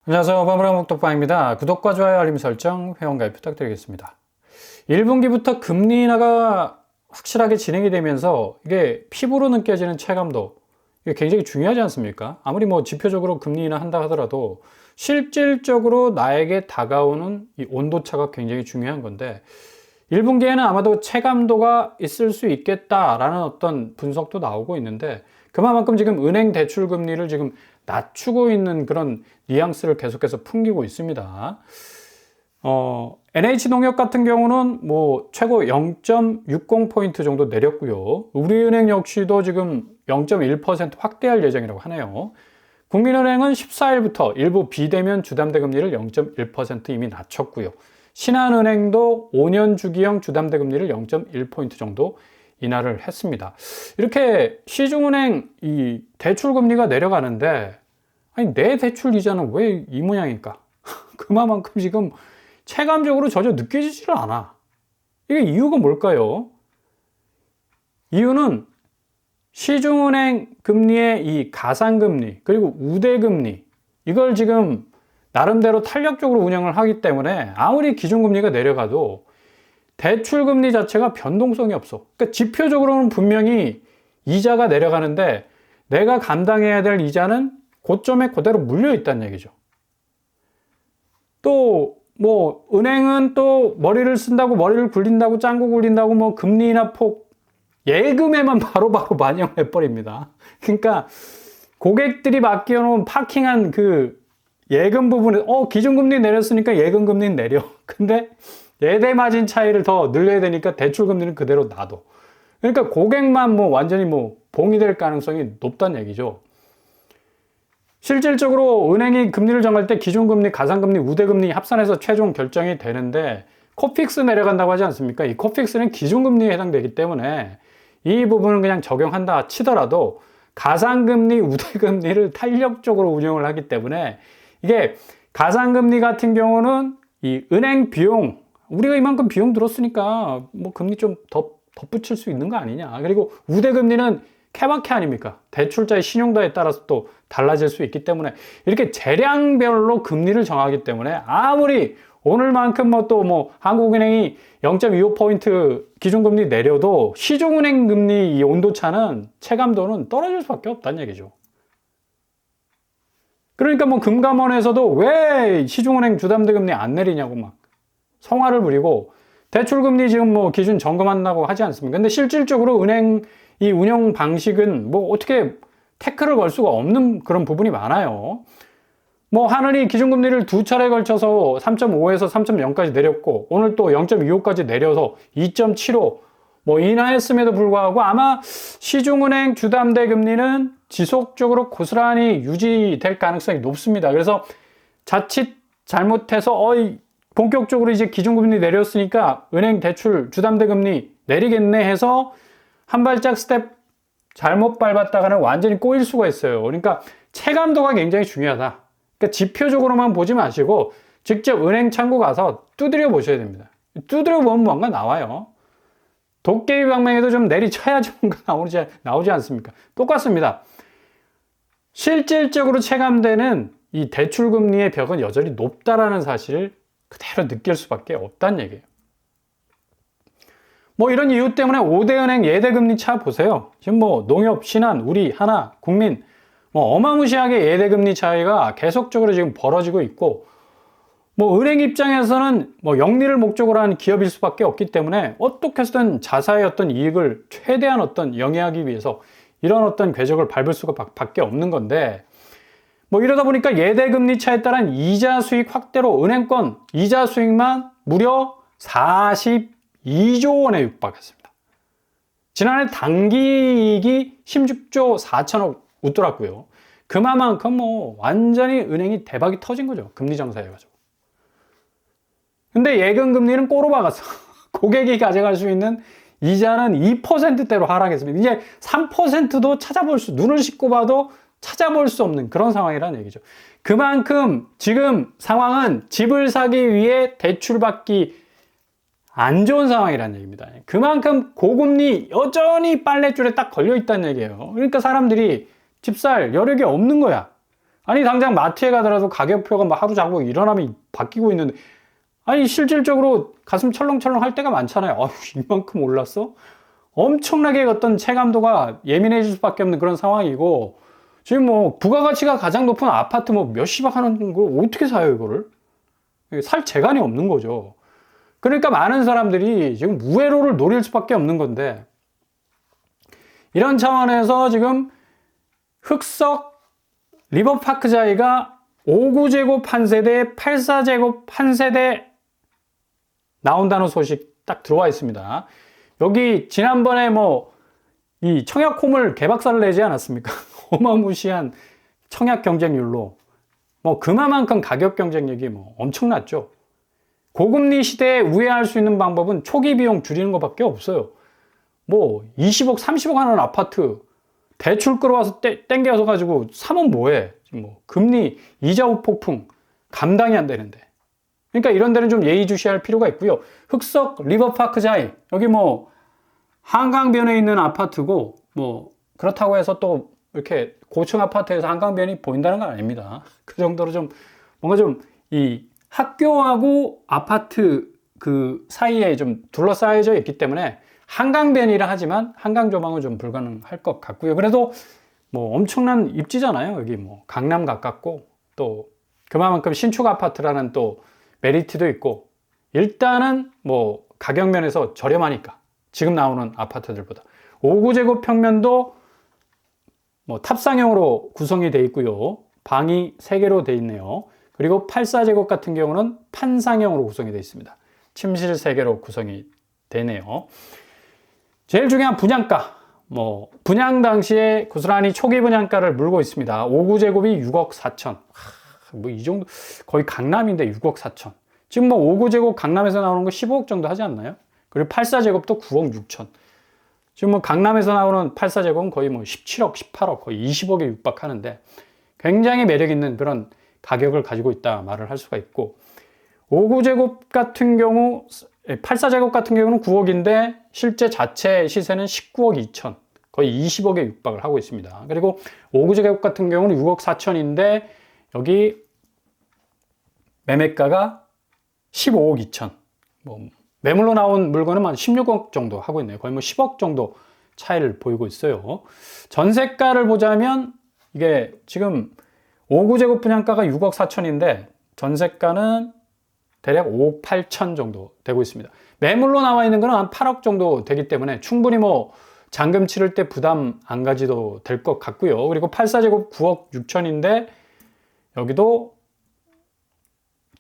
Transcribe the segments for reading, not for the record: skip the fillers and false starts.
안녕하세요. 바브라 목독방입니다. 구독과 좋아요, 알림 설정, 회원가입 부탁드리겠습니다. 1분기부터 금리 인하가 확실하게 진행이 되면서 이게 피부로 느껴지는 체감도 이게 굉장히 중요하지 않습니까? 아무리 뭐 지표적으로 금리 인하 한다 하더라도 실질적으로 나에게 다가오는 이 온도차가 굉장히 중요한 건데 1분기에는 아마도 체감도가 있을 수 있겠다라는 어떤 분석도 나오고 있는데 그만큼 지금 은행 대출 금리를 지금 낮추고 있는 그런 뉘앙스를 계속해서 풍기고 있습니다. NH농협 같은 경우는 뭐 최고 0.60포인트 정도 내렸고요. 우리은행 역시도 지금 0.1% 확대할 예정이라고 하네요. 국민은행은 14일부터 일부 비대면 주담대 금리를 0.1% 이미 낮췄고요. 신한은행도 5년 주기형 주담대 금리를 0.1포인트 정도 인하를 했습니다. 이렇게 시중은행 이 대출 금리가 내려가는데 아니 내 대출 이자는 왜 이 모양일까? 그만큼 지금 체감적으로 전혀 느껴지지를 않아. 이게 이유가 뭘까요? 이유는 시중은행 금리의 이 가상금리 그리고 우대금리 이걸 지금 나름대로 탄력적으로 운영을 하기 때문에 아무리 기준금리가 내려가도 대출금리 자체가 변동성이 없어. 그러니까 지표적으로는 분명히 이자가 내려가는데 내가 감당해야 될 이자는 고점에 그대로 물려 있다는 얘기죠. 또 뭐 은행은 또 머리를 쓴다고 머리를 굴린다고 짱구 굴린다고 뭐 금리 인하 폭 예금에만 바로바로 반영해 버립니다. 그러니까 고객들이 맡겨놓은 파킹한 그 예금 부분에 기준금리 내렸으니까 예금금리는 내려. 근데 예대 마진 차이를 더 늘려야 되니까 대출 금리는 그대로 놔둬. 그러니까 고객만 뭐 완전히 뭐 봉이 될 가능성이 높다는 얘기죠. 실질적으로 은행이 금리를 정할 때 기준금리, 가상금리, 우대금리 합산해서 최종 결정이 되는데 코픽스 내려간다고 하지 않습니까? 이 코픽스는 기준금리에 해당되기 때문에 이 부분을 그냥 적용한다 치더라도 가상금리, 우대금리를 탄력적으로 운영을 하기 때문에 이게 가상금리 같은 경우는 이 은행 비용 우리가 이만큼 비용 들었으니까 뭐 금리 좀 더 덧붙일 수 있는 거 아니냐. 그리고 우대금리는 케바케 아닙니까? 대출자의 신용도에 따라서 또 달라질 수 있기 때문에 이렇게 재량별로 금리를 정하기 때문에 아무리 오늘만큼 뭐 한국은행이 0.25포인트 기준금리 내려도 시중은행 금리 이 온도차는 체감도는 떨어질 수밖에 없다는 얘기죠. 그러니까 뭐 금감원에서도 왜 시중은행 주담대 금리 안 내리냐고 막 성화를 부리고 대출금리 지금 뭐 기준 점검한다고 하지 않습니까? 근데 실질적으로 은행 이 운영 방식은 뭐 어떻게 태클을 걸 수가 없는 그런 부분이 많아요. 뭐 하늘이 기준금리를 두 차례 걸쳐서 3.5에서 3.0까지 내렸고 오늘 또 0.25까지 내려서 2.75 뭐 인하했음에도 불구하고 아마 시중은행 주담대 금리는 지속적으로 고스란히 유지될 가능성이 높습니다. 그래서 자칫 잘못해서 본격적으로 이제 기준금리 내렸으니까 은행 대출 주담대 금리 내리겠네 해서 한 발짝 스텝 잘못 밟았다가는 완전히 꼬일 수가 있어요. 그러니까 체감도가 굉장히 중요하다. 그러니까 지표적으로만 보지 마시고 직접 은행 창구 가서 두드려 보셔야 됩니다. 두드려 보면 뭔가 나와요. 도깨비 방망이도 좀 내리쳐야지 뭔가 나오지 않습니까? 똑같습니다. 실질적으로 체감되는 이 대출금리의 벽은 여전히 높다라는 사실을 그대로 느낄 수밖에 없다는 얘기예요. 뭐 이런 이유 때문에 5대 은행 예대금리 차 보세요. 지금 뭐 농협, 신한, 우리, 하나, 국민 뭐 어마무시하게 예대금리 차이가 계속적으로 지금 벌어지고 있고 뭐 은행 입장에서는 뭐 영리를 목적으로 한 기업일 수밖에 없기 때문에 어떻게 해서든 자사의 어떤 이익을 최대한 어떤 영위하기 위해서 이런 어떤 궤적을 밟을 수가 밖에 없는 건데 뭐 이러다 보니까 예대금리 차에 따른 이자 수익 확대로 은행권 이자 수익만 무려 42조 원에 육박했습니다. 지난해 단기이익이 16조 4천억 웃돌았고요. 그만큼 뭐 완전히 은행이 대박이 터진 거죠. 금리 정사해가지고. 근데 예금 금리는 꼬로 박았어. 고객이 가져갈 수 있는 이자는 2%대로 하락했습니다. 이제 3%도 눈을 씻고 봐도 찾아볼 수 없는 그런 상황이라는 얘기죠. 그만큼 지금 상황은 집을 사기 위해 대출받기 안 좋은 상황이라는 얘기입니다. 그만큼 고금리 여전히 빨랫줄에 딱 걸려 있다는 얘기예요. 그러니까 사람들이 집 살 여력이 없는 거야. 아니 당장 마트에 가더라도 가격표가 막 하루 자고 일어나면 바뀌고 있는데, 아니 실질적으로 가슴 철렁철렁 할 때가 많잖아요. 아휴, 이만큼 올랐어? 엄청나게 어떤 체감도가 예민해질 수밖에 없는 그런 상황이고, 지금 뭐 부가가치가 가장 높은 아파트 뭐 몇십억 하는 걸 어떻게 사요, 이거를? 살 재간이 없는 거죠. 그러니까 많은 사람들이 지금 우회로를 노릴 수밖에 없는 건데, 이런 차원에서 지금 흑석 리버파크자이가 59제곱 한 세대, 84제곱 한 세대 나온다는 소식 딱 들어와 있습니다. 여기 지난번에 뭐 이 청약홈을 개박살을 내지 않았습니까? 어마무시한 청약 경쟁률로 뭐 그만큼 가격 경쟁력이 뭐 엄청났죠. 고금리 시대에 우회할 수 있는 방법은 초기 비용 줄이는 것밖에 없어요. 뭐 20억, 30억 하는 아파트 대출 끌어와서 땡겨서 가지고 사면 뭐해? 뭐 금리 이자 폭풍 감당이 안 되는데. 그러니까 이런 데는 좀 예의주시할 필요가 있고요. 흑석 리버파크자이, 여기 뭐 한강변에 있는 아파트고, 뭐 그렇다고 해서 또 이렇게 고층 아파트에서 한강변이 보인다는 건 아닙니다. 그 정도로 좀 뭔가 좀 이 학교하고 아파트 그 사이에 좀 둘러싸여져 있기 때문에 한강변이라 하지만 한강 조망은 좀 불가능할 것 같고요. 그래도 뭐 엄청난 입지잖아요. 여기 뭐 강남 가깝고 또 그만큼 신축 아파트라는 또 메리트도 있고, 일단은 뭐 가격 면에서 저렴하니까 지금 나오는 아파트들보다 59제곱 평면도 뭐 탑상형으로 구성이 되어 있고요. 방이 3개로 되어 있네요. 그리고 84제곱 같은 경우는 판상형으로 구성이 되어 있습니다. 침실 3개로 구성이 되네요. 제일 중요한 분양가, 뭐 분양 당시에 고스란히 초기 분양가를 물고 있습니다. 59제곱이 6억 4천. 뭐 이 정도 거의 강남인데 6억 4천. 지금 뭐 59제곱 강남에서 나오는 거 15억 정도 하지 않나요? 그리고 84제곱도 9억 6천. 지금 뭐 강남에서 나오는 84제곱은 거의 뭐 17억, 18억, 거의 20억에 육박하는데 굉장히 매력 있는 그런 가격을 가지고 있다 말을 할 수가 있고, 59제곱 같은 경우 84제곱 같은 경우는 9억인데 실제 자체 시세는 19억 2천, 거의 20억에 육박을 하고 있습니다. 그리고 59제곱 같은 경우는 6억 4천인데 여기 매매가가 15억 2천. 뭐 매물로 나온 물건은 한 16억 정도 하고 있네요. 거의 뭐 10억 정도 차이를 보이고 있어요. 전세가를 보자면 이게 지금 59제곱 분양가가 6억 4천인데 전세가는 대략 5억 8천 정도 되고 있습니다. 매물로 나와 있는 거는 한 8억 정도 되기 때문에 충분히 뭐 잔금 치를 때 부담 안 가지도 될 것 같고요. 그리고 84제곱 9억 6천인데 여기도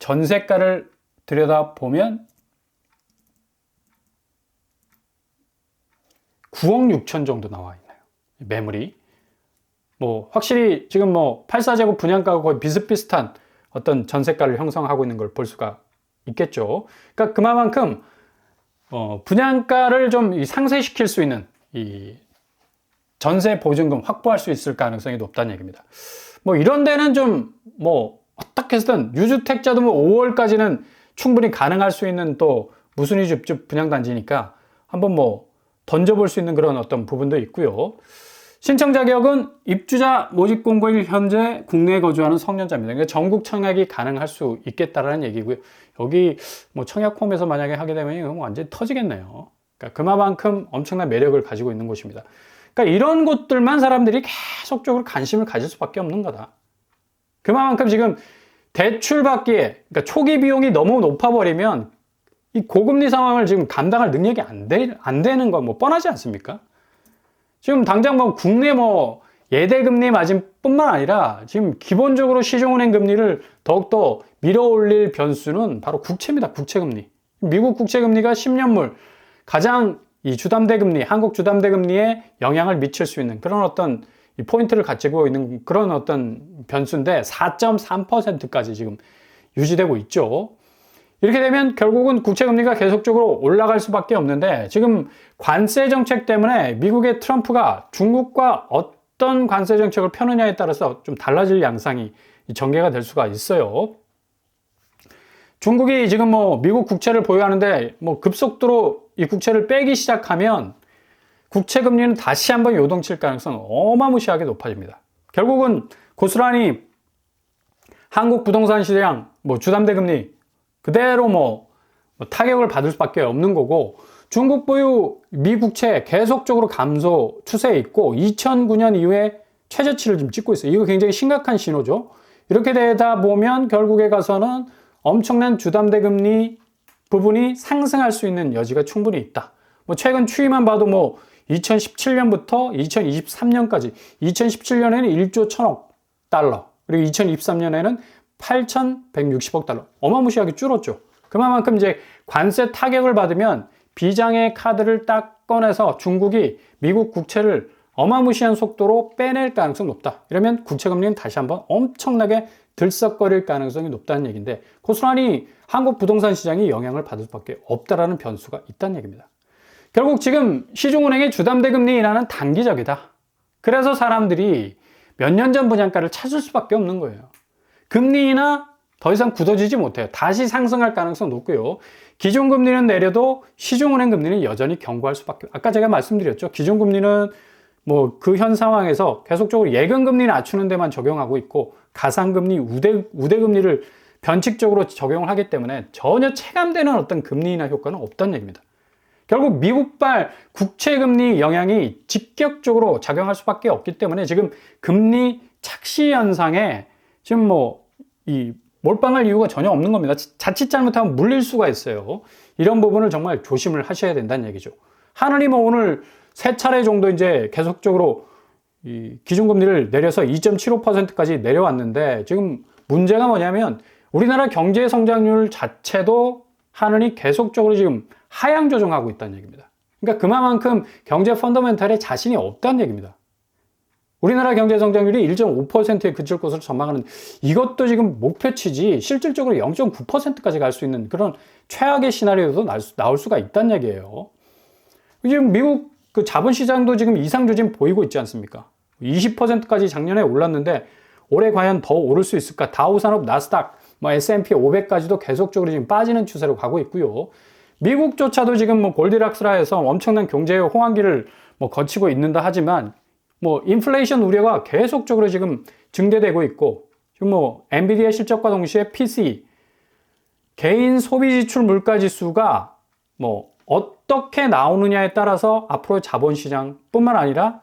전세가를 들여다보면 9억 6천 정도 나와 있나요? 매물이. 뭐 확실히 지금 뭐 84제곱 분양가가 거의 비슷비슷한 어떤 전세가를 형성하고 있는 걸 볼 수가 있겠죠. 그러니까 그만큼 분양가를 좀 상쇄시킬 수 있는 이 전세 보증금 확보할 수 있을 가능성이 높다는 얘기입니다. 뭐 이런 데는 좀 뭐 어떻게 해서든 유주택자도 뭐 5월까지는 충분히 가능할 수 있는 또 무순위 줍줍 분양단지니까 한번 뭐 던져볼 수 있는 그런 어떤 부분도 있고요. 신청 자격은 입주자 모집 공고일 현재 국내에 거주하는 성년자입니다. 그러니까 전국 청약이 가능할 수 있겠다라는 얘기고요. 여기 뭐 청약홈에서 만약에 하게 되면 이건 완전히 터지겠네요. 그러니까 그만큼 엄청난 매력을 가지고 있는 곳입니다. 그러니까 이런 곳들만 사람들이 계속적으로 관심을 가질 수밖에 없는 거다. 그만큼 지금 대출 받기에, 그러니까 초기 비용이 너무 높아버리면 이 고금리 상황을 지금 감당할 능력이 안 되는 건 뭐 뻔하지 않습니까? 지금 당장 뭐 국내 뭐 예대금리 마진뿐만 아니라 지금 기본적으로 시중은행 금리를 더욱더 밀어올릴 변수는 바로 국채입니다. 국채금리. 미국 국채금리가 10년물 가장 이 주담대 금리, 한국 주담대 금리에 영향을 미칠 수 있는 그런 어떤 이 포인트를 가지고 있는 그런 어떤 변수인데 4.3%까지 지금 유지되고 있죠. 이렇게 되면 결국은 국채금리가 계속적으로 올라갈 수밖에 없는데, 지금 관세 정책 때문에 미국의 트럼프가 중국과 어떤 관세 정책을 펴느냐에 따라서 좀 달라질 양상이 전개가 될 수가 있어요. 중국이 지금 뭐 미국 국채를 보유하는데 뭐 급속도로 이 국채를 빼기 시작하면 국채금리는 다시 한번 요동칠 가능성은 어마무시하게 높아집니다. 결국은 고스란히 한국 부동산 시장 주담대 금리 그대로 타격을 받을 수밖에 없는 거고, 중국 보유 미국채 계속적으로 감소 추세에 있고 2009년 이후에 최저치를 지금 찍고 있어요. 이거 굉장히 심각한 신호죠. 이렇게 되다 보면 결국에 가서는 엄청난 주담대 금리 부분이 상승할 수 있는 여지가 충분히 있다. 최근 추이만 봐도 2017년부터 2023년까지 2017년에는 1조 1000억 달러, 그리고 2023년에는 8,160억 달러. 어마무시하게 줄었죠. 그만큼 이제 관세 타격을 받으면 비장의 카드를 딱 꺼내서 중국이 미국 국채를 어마무시한 속도로 빼낼 가능성이 높다. 이러면 국채금리는 다시 한번 엄청나게 들썩거릴 가능성이 높다는 얘기인데, 고스란히 한국 부동산 시장이 영향을 받을 수밖에 없다라는 변수가 있다는 얘기입니다. 결국 지금 시중은행의 주담대 금리 인하는 단기적이다. 그래서 사람들이 몇 년 전 분양가를 찾을 수밖에 없는 거예요. 금리 인하 더 이상 굳어지지 못해요. 다시 상승할 가능성 높고요. 기준금리는 내려도 시중은행 금리는 여전히 견고할 수밖에. 아까 제가 말씀드렸죠. 기준금리는 그 현 상황에서 계속적으로 예금금리 낮추는 데만 적용하고 있고, 가상금리, 우대금리를 변칙적으로 적용을 하기 때문에 전혀 체감되는 어떤 금리 인하 효과는 없다는 얘기입니다. 결국 미국발 국채금리 영향이 직격적으로 작용할 수밖에 없기 때문에 지금 금리 착시 현상에 지금 이 몰빵할 이유가 전혀 없는 겁니다. 자칫 잘못하면 물릴 수가 있어요. 이런 부분을 정말 조심을 하셔야 된다는 얘기죠. 하늘이 오늘 3차례 정도 이제 계속적으로 이 기준금리를 내려서 2.75%까지 내려왔는데, 지금 문제가 뭐냐면 우리나라 경제 성장률 자체도 하늘이 계속적으로 지금 하향 조정하고 있다는 얘기입니다. 그러니까 그만큼 경제 펀더멘탈에 자신이 없다는 얘기입니다. 우리나라 경제 성장률이 1.5%에 그칠 것으로 전망하는, 이것도 지금 목표치지 실질적으로 0.9%까지 갈 수 있는 그런 최악의 시나리오도 나올 수가 있다는 얘기예요. 지금 미국 그 자본시장도 지금 이상 조짐 보이고 있지 않습니까? 20%까지 작년에 올랐는데 올해 과연 더 오를 수 있을까? 다우산업, 나스닥, S&P 500까지도 계속적으로 지금 빠지는 추세로 가고 있고요. 미국조차도 지금 골디락스라 해서 엄청난 경제의 호황기를 거치고 있는다 하지만 인플레이션 우려가 계속적으로 지금 증대되고 있고, 지금 엔비디아 실적과 동시에 PC, 개인 소비 지출 물가 지수가 어떻게 나오느냐에 따라서 앞으로 자본시장뿐만 아니라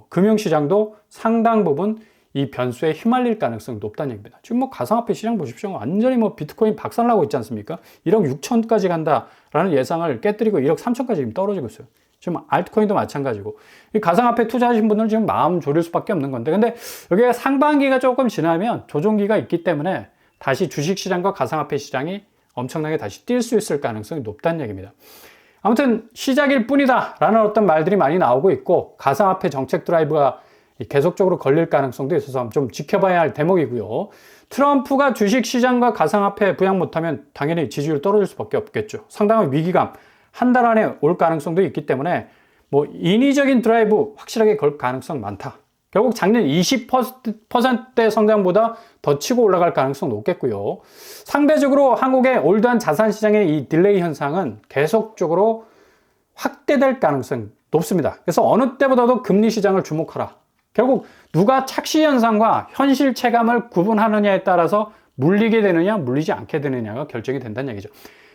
금융시장도 상당 부분 이 변수에 휘말릴 가능성이 높다는 얘기입니다. 지금 가상화폐 시장 보십시오. 완전히 비트코인 박살나고 있지 않습니까? 1억 6천까지 간다라는 예상을 깨뜨리고 1억 3천까지 지금 떨어지고 있어요. 지금 알트코인도 마찬가지고, 이 가상화폐 투자하신 분들은 지금 마음 졸일 수밖에 없는 건데, 근데 여기가 상반기가 조금 지나면 조정기가 있기 때문에 다시 주식시장과 가상화폐 시장이 엄청나게 다시 뛸 수 있을 가능성이 높다는 얘기입니다. 아무튼 시작일 뿐이다 라는 어떤 말들이 많이 나오고 있고, 가상화폐 정책 드라이브가 계속적으로 걸릴 가능성도 있어서 좀 지켜봐야 할 대목이고요. 트럼프가 주식시장과 가상화폐 부양 못하면 당연히 지지율 떨어질 수밖에 없겠죠. 상당한 위기감 한 달 안에 올 가능성도 있기 때문에 인위적인 드라이브 확실하게 걸 가능성 많다. 결국 작년 20% 성장보다 더 치고 올라갈 가능성 높겠고요. 상대적으로 한국의 올드한 자산시장의 이 딜레이 현상은 계속적으로 확대될 가능성이 높습니다. 그래서 어느 때보다도 금리시장을 주목하라. 결국 누가 착시 현상과 현실 체감을 구분하느냐에 따라서 물리게 되느냐 물리지 않게 되느냐가 결정이 된다는 얘기죠.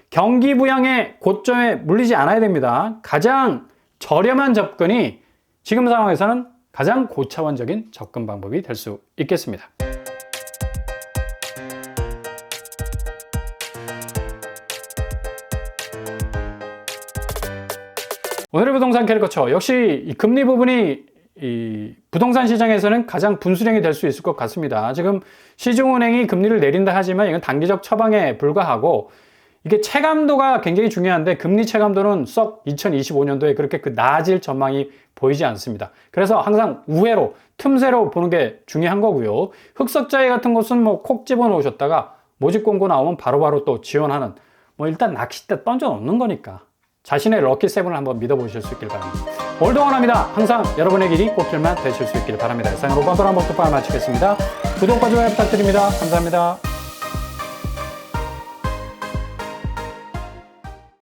경기 부양의 고점에 물리지 않아야 됩니다. 가장 저렴한 접근이 지금 상황에서는 가장 고차원적인 접근 방법이 될 수 있겠습니다. 오늘의 부동산 캐리커처, 역시 이 금리 부분이 이 부동산 시장에서는 가장 분수령이 될 수 있을 것 같습니다. 지금 시중은행이 금리를 내린다 하지만 이건 단기적 처방에 불과하고, 이게 체감도가 굉장히 중요한데 금리 체감도는 썩 2025년도에 그렇게 나아질 전망이 보이지 않습니다. 그래서 항상 우회로, 틈새로 보는 게 중요한 거고요. 흑석자회 같은 곳은 콕 집어 넣으셨다가 모집 공고 나오면 바로바로 또 지원하는, 일단 낚싯대 던져 놓는 거니까 자신의 럭키 세븐을 한번 믿어보실 수 있길 바랍니다. 올동원합니다. 항상 여러분의 길이 꽃길만 되실 수 있길 바랍니다. 이상으로 반도란 먹도빵을 마치겠습니다. 구독과 좋아요 부탁드립니다. 감사합니다.